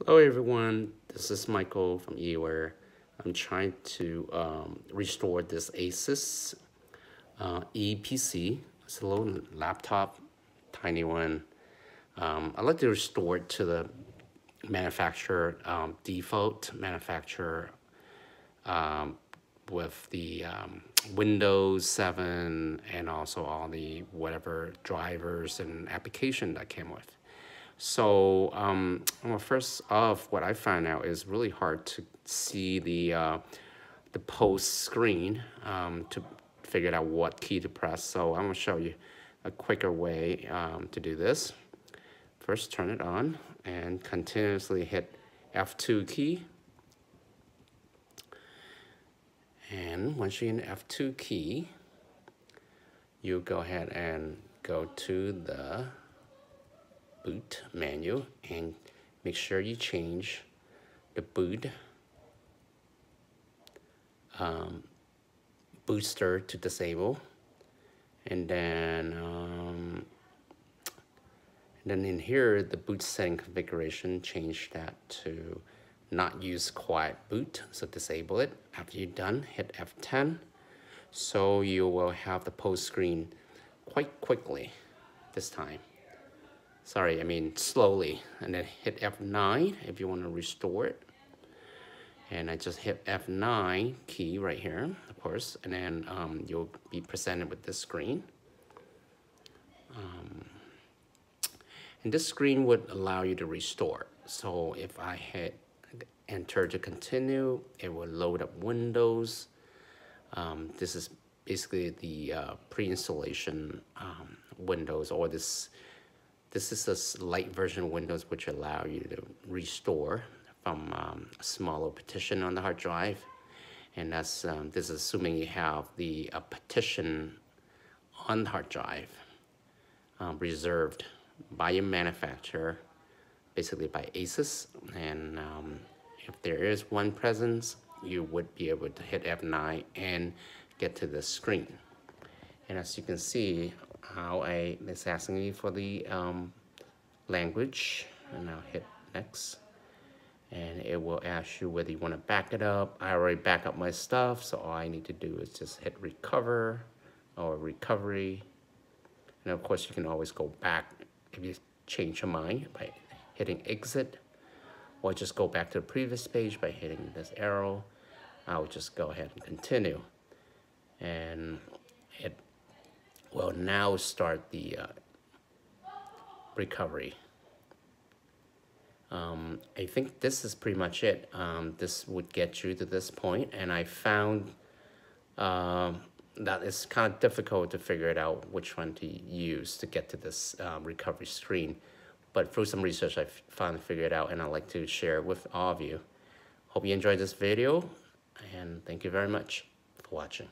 Hello everyone, this is Michael from Eeware. I'm trying to restore this Asus Eee PC. It's a little laptop, tiny one. I like to restore it to the manufacturer default manufacturer with the Windows 7 and also all the whatever drivers and application that came with. So well, first off, what I found out is really hard to see the post screen to figure out what key to press. So I'm gonna show you a quicker way to do this. First, turn it on and continuously hit F2 key. And once you're in the F2 key, you go ahead and go to the boot menu and make sure you change the boot booster to disable, and then in here the boot setting configuration, change that to not use quiet boot, so disable it. After you're done, hit F10, so you will have the post screen quite quickly this time. Sorry, I mean slowly. And then hit F9 if you want to restore it. And I just hit F9 key right here, of course, and then you'll be presented with this screen. And this screen would allow you to restore. So if I hit enter to continue, it will load up Windows. This is basically the pre-installation Windows, or this is a light version of Windows which allow you to restore from a smaller partition on the hard drive. And that's this is assuming you have the partition on the hard drive reserved by your manufacturer, basically by Asus. And if there is one present, you would be able to hit F9 and get to the screen. And as you can see, how it's asking me for the language, and I'll hit next. And it will ask you whether you want to back it up. I already back up my stuff, so all I need to do is just hit recover or recovery. And of course, you can always go back if you change your mind by hitting exit, or just go back to the previous page by hitting this arrow. I'll just go ahead and continue. And it will now start the recovery. I think this is pretty much it. This would get you to this point, and I found that it's kind of difficult to figure it out which one to use to get to this recovery screen. But through some research, I finally figured it out, and I'd like to share it with all of you. Hope you enjoyed this video, and thank you very much for watching.